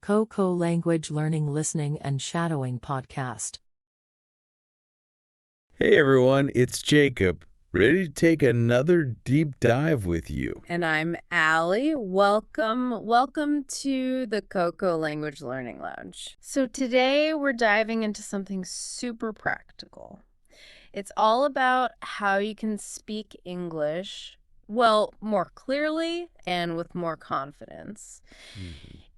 KoKo Language Learning, Listening, and Shadowing podcast. Hey everyone, it's Jacob, ready to take another deep dive with you. And I'm Allie. Welcome to the KoKo Language Learning Lounge. So today we're diving into something super practical. It's all about how you can speak English, well, more clearly and with more confidence.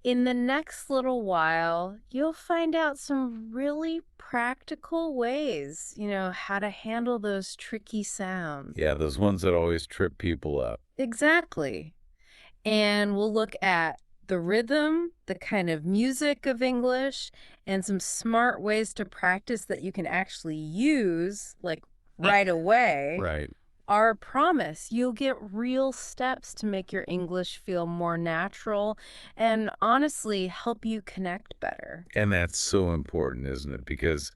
In the next little while, you'll find out some really practical ways, how to handle those tricky sounds. Yeah, those ones that always trip people up. Exactly. And we'll look at the rhythm, the kind of music of English, and some smart ways to practice that you can actually use, like right away. Right. Our promise, you'll get real steps to make your English feel more natural and honestly help you connect better. And that's so important, isn't it? Because,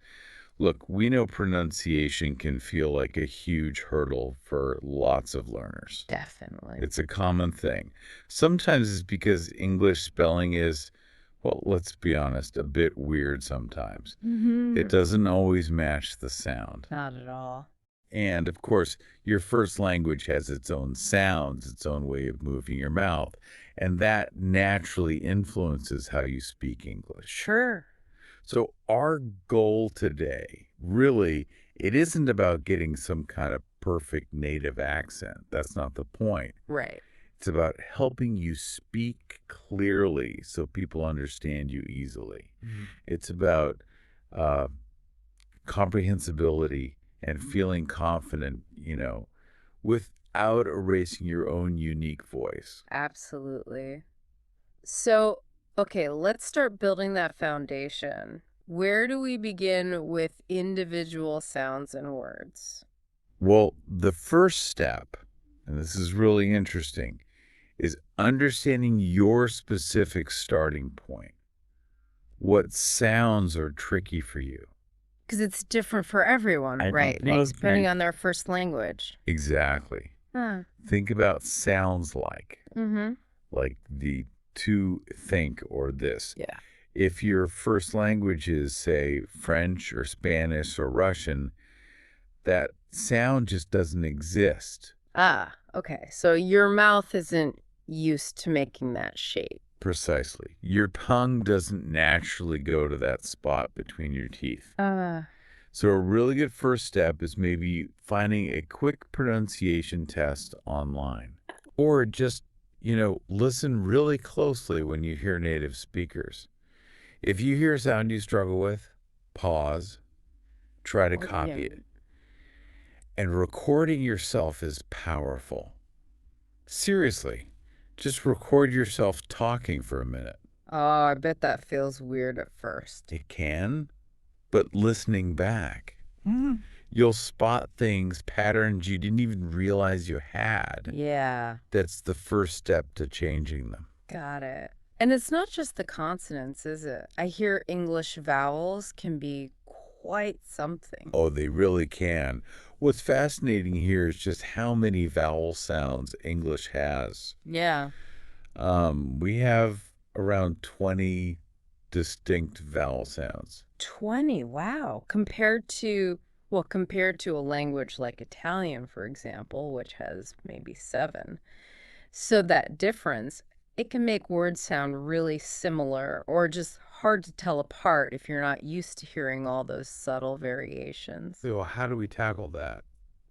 look, we know pronunciation can feel like a huge hurdle for lots of learners. Definitely. It's a common thing. Sometimes it's because English spelling is, well, let's be honest, a bit weird sometimes. It doesn't always match the sound. Not at all. And, of course, your first language has its own sounds, its own way of moving your mouth, and that naturally influences how you speak English. Sure. So our goal today, really, it isn't about getting some kind of perfect native accent. That's not the point. Right. It's about helping you speak clearly so people understand you easily. It's about comprehensibility and feeling confident, without erasing your own unique voice. Absolutely. So, okay, let's start building that foundation. Where do we begin with individual sounds and words? Well, the first step, and this is really interesting, is understanding your specific starting point. What sounds are tricky for you? Because it's different for everyone, right? Depending on their first language. Exactly. Huh. Think about sounds like the to, think, or this. Yeah. If your first language is, say, French or Spanish or Russian, that sound just doesn't exist. Ah, okay. So your mouth isn't used to making that shape. Precisely. Your tongue doesn't naturally go to that spot between your teeth. So a really good first step is maybe finding a quick pronunciation test online. Or just, listen really closely when you hear native speakers. If you hear a sound you struggle with, pause, try to copy it. And recording yourself is powerful. Seriously, just record yourself talking for a minute. Oh, I bet that feels weird at first. It can, but listening back, you'll spot things, patterns you didn't even realize you had. Yeah. That's the first step to changing them. Got it. And it's not just the consonants, is it? I hear English vowels can be quite something. Oh, they really can. What's fascinating here is just how many vowel sounds English has. Yeah. We have around 20 distinct vowel sounds. 20, wow. Compared to a language like Italian, for example, which has maybe 7. So that difference, it can make words sound really similar or just hard to tell apart if you're not used to hearing all those subtle variations. So how do we tackle that?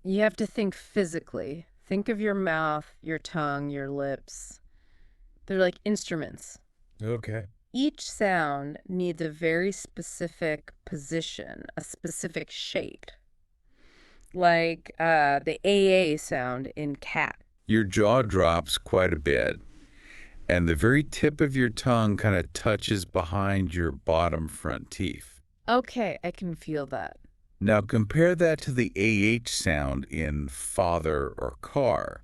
You have to think physically. Think of your mouth, your tongue, your lips. They're like instruments. Okay. Each sound needs a very specific position, a specific shape. Like the AA sound in cat. Your jaw drops quite a bit, and the very tip of your tongue kind of touches behind your bottom front teeth. Okay, I can feel that. Now compare that to the AH sound in father or car.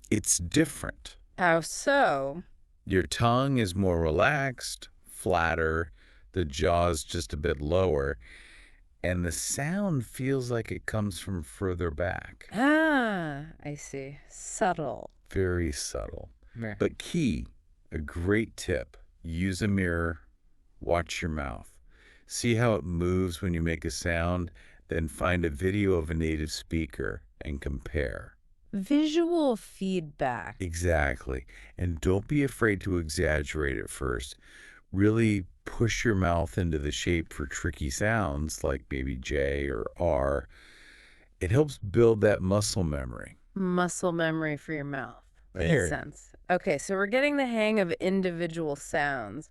It's different. How so? Your tongue is more relaxed, flatter, the jaw's just a bit lower, and the sound feels like it comes from further back. Ah, I see. Subtle. Very subtle. Yeah. But key, a great tip, use a mirror, watch your mouth. See how it moves when you make a sound, then find a video of a native speaker and compare. Visual feedback. Exactly. And don't be afraid to exaggerate at first. Really push your mouth into the shape for tricky sounds like maybe J or R. It helps build that muscle memory. Muscle memory for your mouth. Makes There. sense. Okay, so we're getting the hang of individual sounds,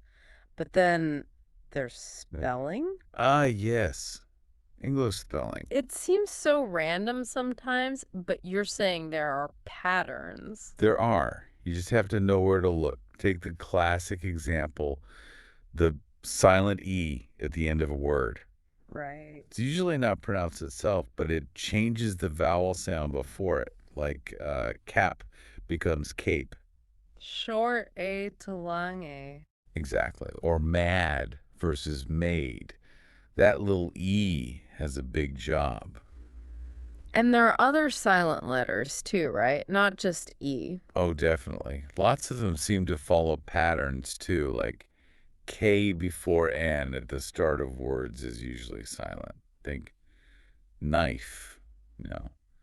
but then there's spelling? Yes. English spelling. It seems so random sometimes, but you're saying there are patterns. There are. You just have to know where to look. Take the classic example, the silent E at the end of a word. Right. It's usually not pronounced itself, but it changes the vowel sound before it, like cap becomes cape. Short A to long A. Exactly. Or mad versus made. That little E has a big job. And there are other silent letters too, right? Not just E. Oh, definitely. Lots of them seem to follow patterns too, like K before N at the start of words is usually silent. Think knife,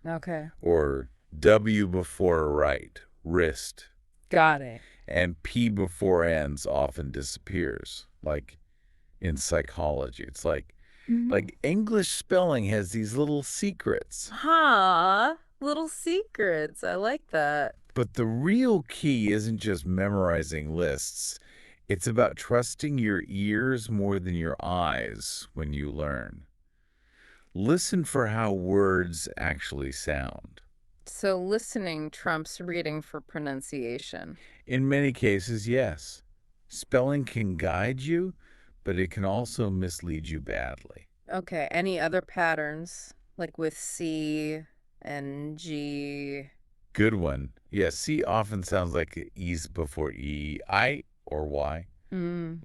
Okay. or W before right, wrist. Got it. And P before N's often disappears, like in psychology. It's like English spelling has these little secrets. Little secrets. I like that. But the real key isn't just memorizing lists. It's about trusting your ears more than your eyes when you learn. Listen for how words actually sound. So listening trumps reading for pronunciation. In many cases, yes. Spelling can guide you, but it can also mislead you badly. Okay, any other patterns, like with C and G? Good one. Yeah, C often sounds like E's before E, I or Y,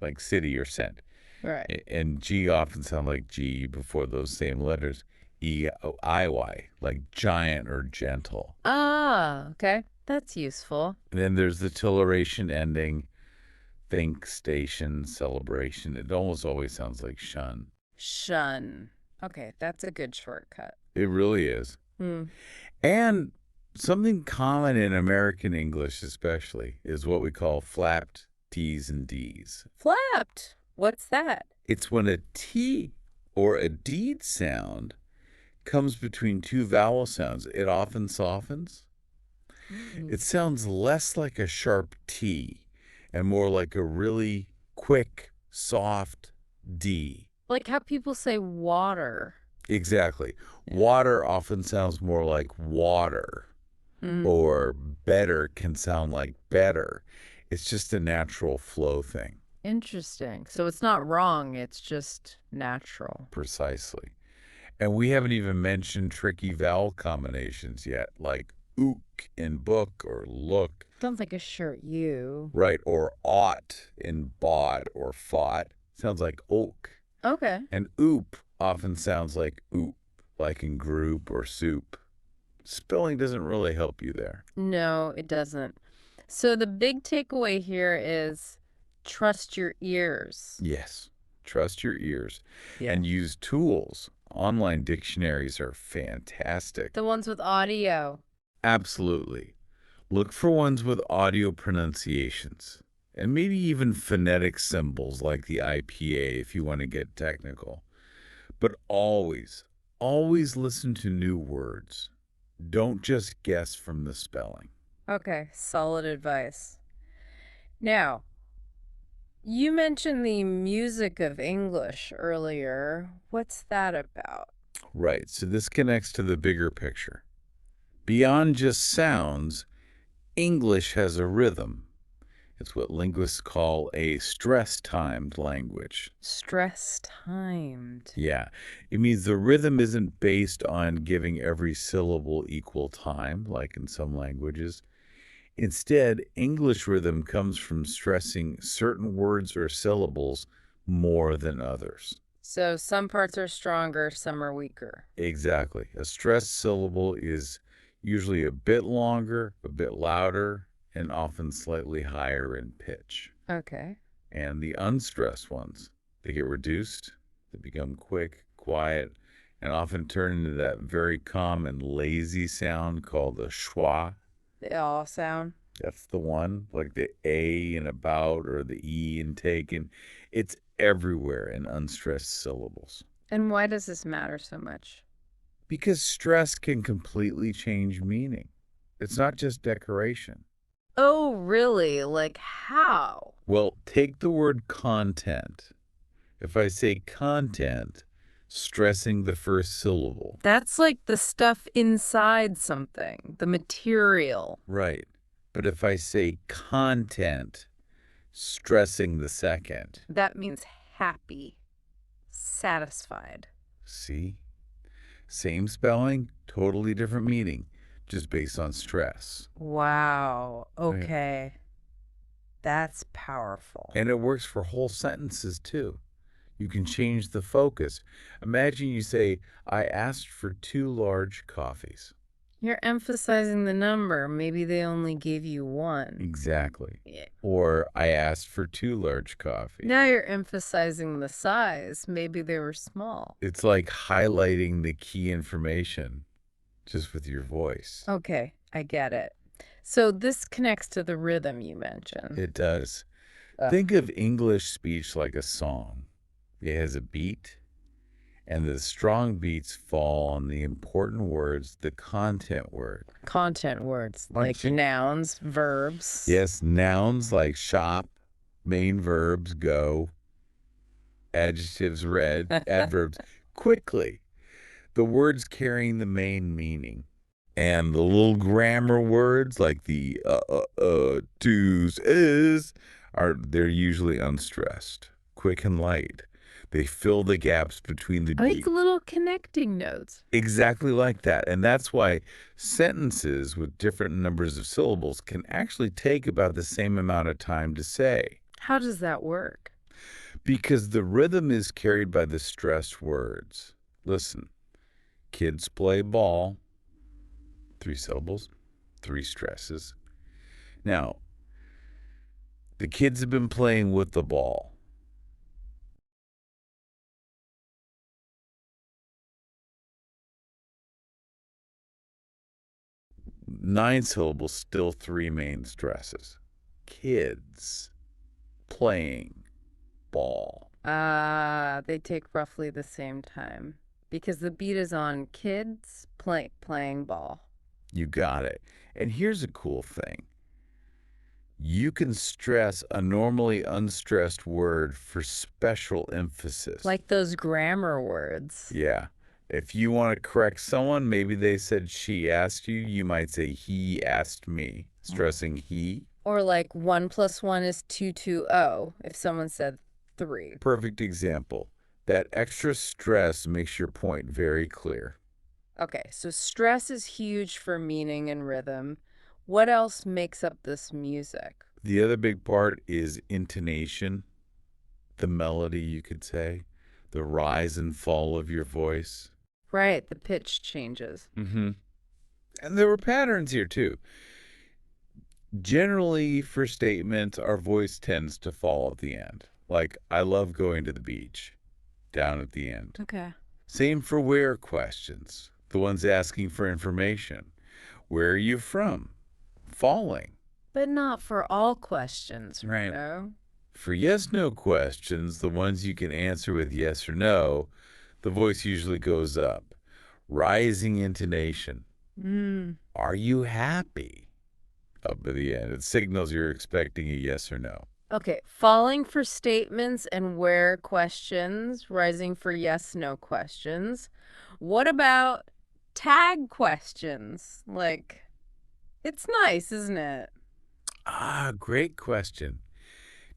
like city or cent. Right. And G often sound like G before those same letters. E, O, I, Y, like giant or gentle. Okay. That's useful. And then there's the titillation ending, think, station, celebration. It almost always sounds like shun. Shun. Okay, that's a good shortcut. It really is. And something common in American English especially is what we call flapped T's and D's. Flapped. What's that? It's when a T or a D sound comes between two vowel sounds. It often softens. It sounds less like a sharp T and more like a really quick, soft D. Like how people say water. Exactly. Water often sounds more like water, or better can sound like better. It's just a natural flow thing. Interesting. So it's not wrong, it's just natural. Precisely. And we haven't even mentioned tricky vowel combinations yet, like ook in book or look. Sounds like a shirt you. Right, or ought in bought or fought. Sounds like oak. Okay. And oop often sounds like oop, like in group or soup. Spelling doesn't really help you there. No, it doesn't. So the big takeaway here is trust your ears. Yes, trust your ears Yeah. and use tools. Online dictionaries are fantastic. The ones with audio. Absolutely. Look for ones with audio pronunciations and maybe even phonetic symbols like the IPA if you want to get technical. But always, always listen to new words. Don't just guess from the spelling. Okay, solid advice. Now, you mentioned the music of English earlier. What's that about? Right, so this connects to the bigger picture. Beyond just sounds, English has a rhythm. It's what linguists call a stress-timed language. Stress-timed. Yeah, it means the rhythm isn't based on giving every syllable equal time, like in some languages. Instead, English rhythm comes from stressing certain words or syllables more than others. So some parts are stronger, some are weaker. Exactly. A stressed syllable is usually a bit longer, a bit louder, and often slightly higher in pitch. Okay. And the unstressed ones, they get reduced, they become quick, quiet, and often turn into that very common lazy sound called a schwa. The all sound. That's the one, like the A in about or the E in taken. It's everywhere in unstressed syllables. And why does this matter so much? Because stress can completely change meaning. It's not just decoration. Oh, really? Like how? Well, take the word content. If I say content, stressing the first syllable. That's like the stuff inside something, the material. Right. But if I say content, stressing the second. That means happy, satisfied. See? Same spelling, totally different meaning, just based on stress. Wow. Okay. That's powerful. And it works for whole sentences, too. You can change the focus. Imagine you say, I asked for 2 large coffees. You're emphasizing the number. Maybe they only gave you 1. Exactly. Yeah. Or I asked for 2 large coffees. Now you're emphasizing the size. Maybe they were small. It's like highlighting the key information just with your voice. Okay, I get it. So this connects to the rhythm you mentioned. It does. Think of English speech like a song. It has a beat, and the strong beats fall on the important words, the content word. Content words, like nouns, verbs. Yes, nouns like shop, main verbs go, adjectives read, adverbs quickly. The words carrying the main meaning. And the little grammar words like the do's, is, they're usually unstressed, quick and light. They fill the gaps between the Like little connecting notes. Exactly like that. And that's why sentences with different numbers of syllables can actually take about the same amount of time to say. How does that work? Because the rhythm is carried by the stressed words. Listen, kids play ball. 3 syllables, 3 stresses. Now, the kids have been playing with the ball. Nine syllables, still 3 main stresses. Kids playing ball. They take roughly the same time because the beat is on kids playing ball. You got it. And here's a cool thing. You can stress a normally unstressed word for special emphasis. Like those grammar words. Yeah. If you want to correct someone, maybe they said she asked you, you might say he asked me, stressing he. Or like 1 + 1 is 220 if someone said 3. Perfect example. That extra stress makes your point very clear. Okay, so stress is huge for meaning and rhythm. What else makes up this music? The other big part is intonation, the melody, you could say, the rise and fall of your voice. Right, the pitch changes. Mm-hmm. And there were patterns here, too. Generally, for statements, our voice tends to fall at the end. Like, I love going to the beach, down at the end. Okay. Same for where questions, the ones asking for information. Where are you from? Falling. But not for all questions, Right. no? For yes-no questions, the ones you can answer with yes or no, the voice usually goes up. Rising intonation. Are you happy? Up at the end. It signals you're expecting a yes or no. Okay, falling for statements and where questions, rising for yes-no questions. What about tag questions? Like, it's nice, isn't it? Great question.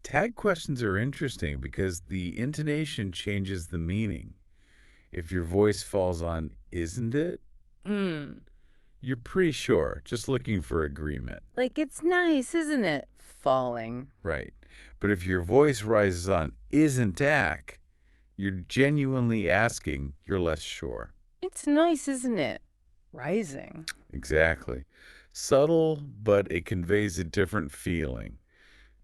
Tag questions are interesting because the intonation changes the meaning. If your voice falls on, isn't it? You're pretty sure, just looking for agreement. Like, it's nice, isn't it? Falling. Right. But if your voice rises on, isn't Dak, you're genuinely asking, you're less sure. It's nice, isn't it? Rising. Exactly. Subtle, but it conveys a different feeling.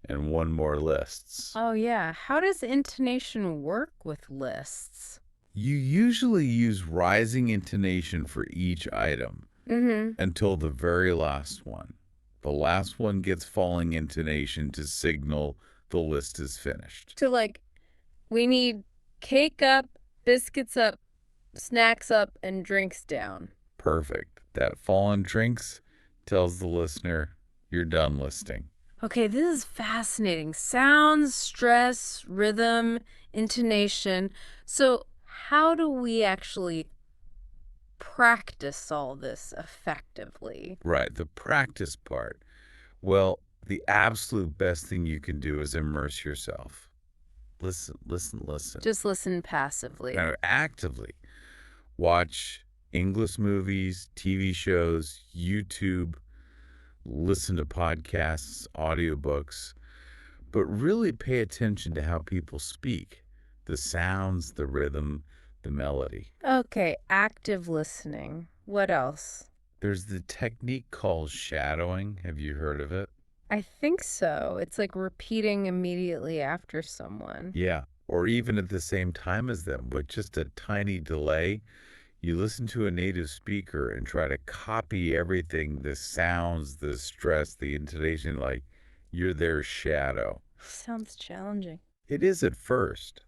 and one more lists. Oh, yeah. How does intonation work with lists? You usually use rising intonation for each item until the very last one. The last one gets falling intonation to signal the list is finished. So, like, we need cake up, biscuits up, snacks up, and drinks down. Perfect. That fallen drinks tells the listener you're done listing. Okay, this is fascinating. Sounds, stress, rhythm, intonation. So, how do we actually practice all this effectively? Right, the practice part. Well, the absolute best thing you can do is immerse yourself. Listen, listen, listen. Just listen passively. Now, actively watch English movies, TV shows, YouTube, listen to podcasts, audiobooks, but really pay attention to how people speak, the sounds, the rhythm, the melody. Okay, active listening. What else? There's the technique called shadowing. Have you heard of it? I think so. It's like repeating immediately after someone. Yeah, or even at the same time as them, with just a tiny delay. You listen to a native speaker and try to copy everything, the sounds, the stress, the intonation, like you're their shadow. Sounds challenging. It is at first.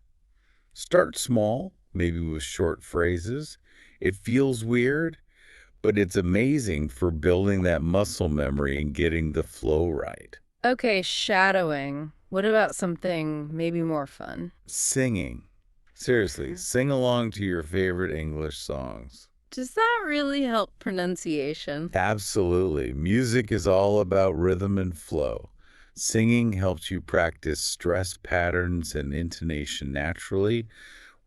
Start small, maybe with short phrases. It feels weird, but it's amazing for building that muscle memory and getting the flow right. Okay, shadowing. What about something maybe more fun? Singing. Seriously, sing along to your favorite English songs. Does that really help pronunciation? Absolutely. Music is all about rhythm and flow. Singing helps you practice stress patterns and intonation naturally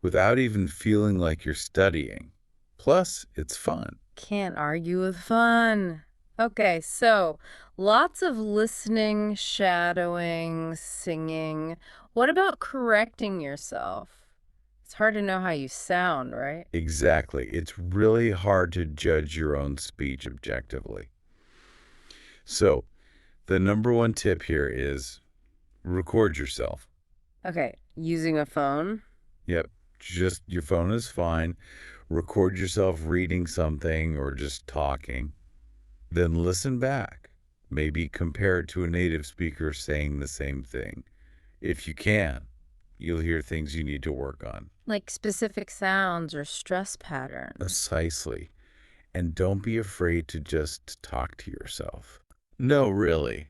without even feeling like you're studying. Plus, it's fun. Can't argue with fun. Okay, so lots of listening, shadowing, singing. What about correcting yourself? It's hard to know how you sound, right? Exactly. It's really hard to judge your own speech objectively. So, the number one tip here is record yourself. Okay, using a phone? Yep, just your phone is fine. Record yourself reading something or just talking. Then listen back. Maybe compare it to a native speaker saying the same thing. If you can, you'll hear things you need to work on. Like specific sounds or stress patterns. Precisely. And don't be afraid to just talk to yourself. No, really.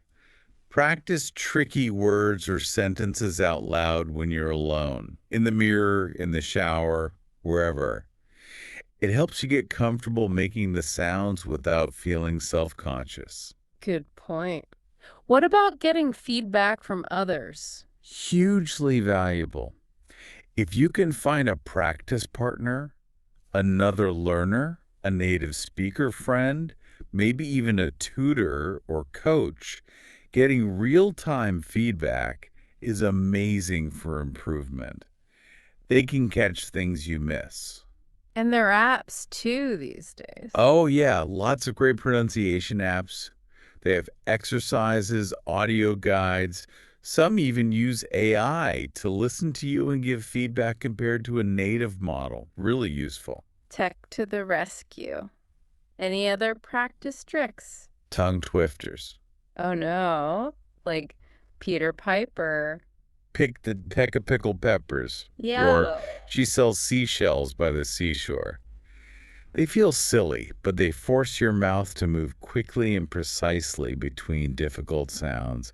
Practice tricky words or sentences out loud when you're alone, in the mirror, in the shower, wherever. It helps you get comfortable making the sounds without feeling self-conscious. Good point. What about getting feedback from others? Hugely valuable. If you can find a practice partner, another learner, a native speaker friend, maybe even a tutor or coach, getting real-time feedback is amazing for improvement. They can catch things you miss. And there are apps too these days. Oh, yeah, lots of great pronunciation apps. They have exercises, audio guides. Some even use AI to listen to you and give feedback compared to a native model. Really useful. Tech to the rescue. Any other practice tricks? Tongue twifters. Oh no, like Peter Piper. Pick the peck of pickled peppers. Yeah. Or she sells seashells by the seashore. They feel silly, but they force your mouth to move quickly and precisely between difficult sounds.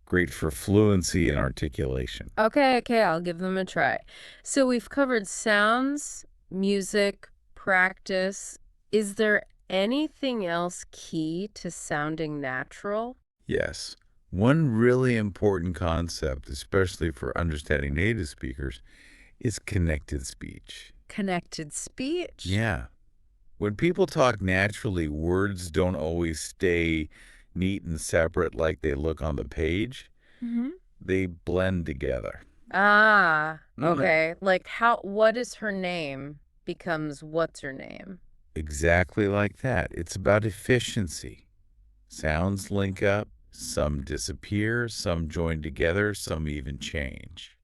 Great for fluency and articulation. Okay, I'll give them a try. So we've covered sounds, music, practice. Is there anything else key to sounding natural? Yes. One really important concept, especially for understanding native speakers, is connected speech. Connected speech? Yeah. When people talk naturally, words don't always stay neat and separate like they look on the page. They blend together. Ah, okay. Like what is her name becomes what's her name. Exactly like that. It's about efficiency. Sounds link up, Some disappear, some join together, some even change.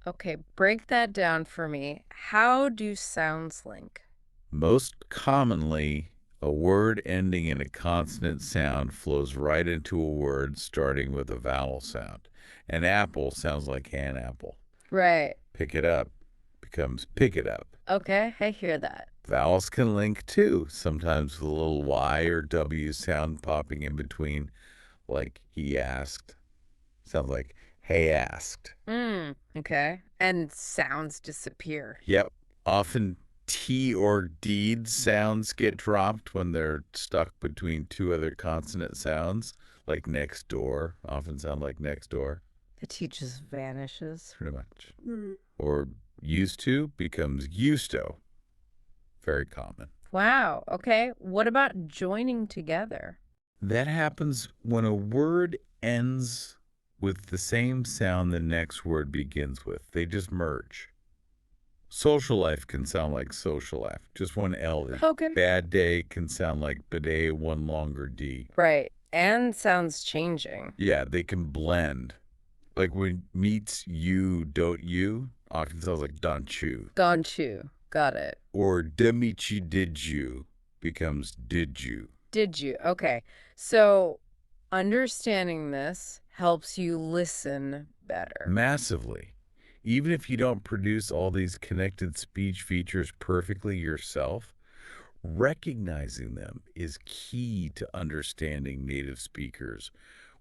Okay, break that down for me. How do sounds link? Most commonly, a word ending in a consonant sound flows right into a word starting with a vowel sound. An apple sounds like an apple. Right. Pick it up becomes pick it up. Okay, I hear that. Vowels can link too, sometimes with a little Y or W sound popping in between, like he asked. Sounds like hey asked. Okay. And sounds disappear. Yep. Often T or deed sounds get dropped when they're stuck between two other consonant sounds, like next door, often sound like next door. The T just vanishes. Pretty much. Or used to becomes used to. Very common. Wow. Okay. What about joining together? That happens when a word ends with the same sound the next word begins with. They just merge. Social life can sound like social life, just one L. Okay. Bad day can sound like bidet, one longer D. Right. And sounds changing. Yeah, they can blend. Like when meets you, don't you, often sounds like don't you. Don't you? Got it. Or demichi did you becomes did you. Did you? Okay. So understanding this helps you listen better. Massively. Even if you don't produce all these connected speech features perfectly yourself, recognizing them is key to understanding native speakers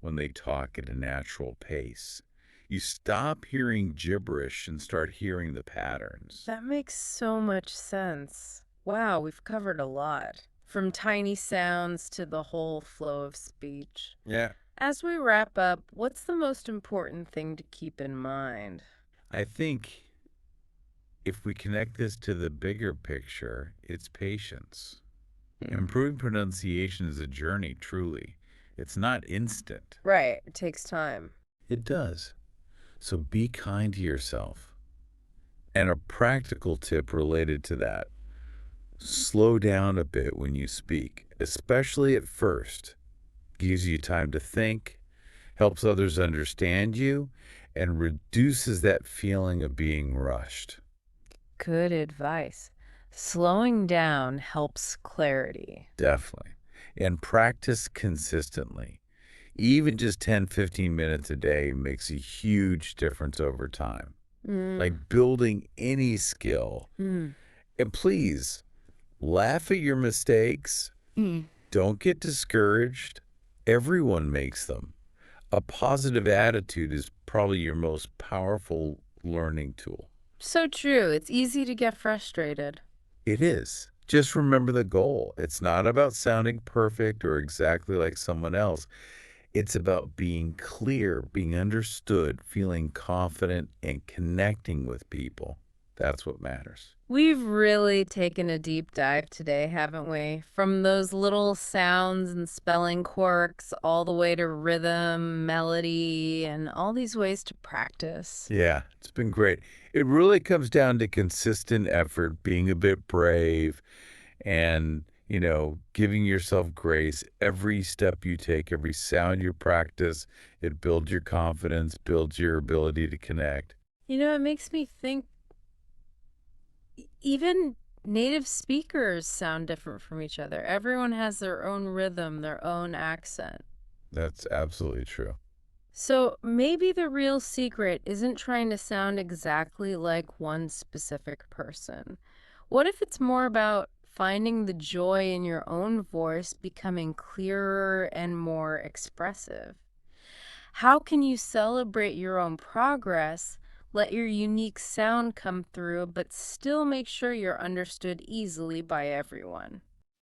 when they talk at a natural pace. You stop hearing gibberish and start hearing the patterns. That makes so much sense. Wow, we've covered a lot. From tiny sounds to the whole flow of speech. Yeah. As we wrap up, what's the most important thing to keep in mind? I think if we connect this to the bigger picture, it's patience. Improving pronunciation is a journey, truly. It's not instant. Right, it takes time. It does. So be kind to yourself. And a practical tip related to that, slow down a bit when you speak, especially at first. Gives you time to think, helps others understand you, and reduces that feeling of being rushed. Good advice. Slowing down helps clarity. Definitely. And practice consistently. Even just 10-15 minutes a day makes a huge difference over time. Like building any skill. And please, laugh at your mistakes. Don't get discouraged. Everyone makes them. A positive attitude is probably your most powerful learning tool. So true. It's easy to get frustrated. It is. Just remember the goal. It's not about sounding perfect or exactly like someone else. It's about being clear, being understood, feeling confident, and connecting with people. That's what matters. We've really taken a deep dive today, haven't we? From those little sounds and spelling quirks all the way to rhythm, melody, and all these ways to practice. Yeah, it's been great. It really comes down to consistent effort, being a bit brave, and, giving yourself grace. Every step you take, every sound you practice, it builds your confidence, builds your ability to connect. It makes me think even native speakers sound different from each other. Everyone has their own rhythm, their own accent. That's absolutely true. So maybe the real secret isn't trying to sound exactly like one specific person. What if it's more about finding the joy in your own voice, becoming clearer and more expressive? How can you celebrate your own progress, let your unique sound come through, but still make sure you're understood easily by everyone?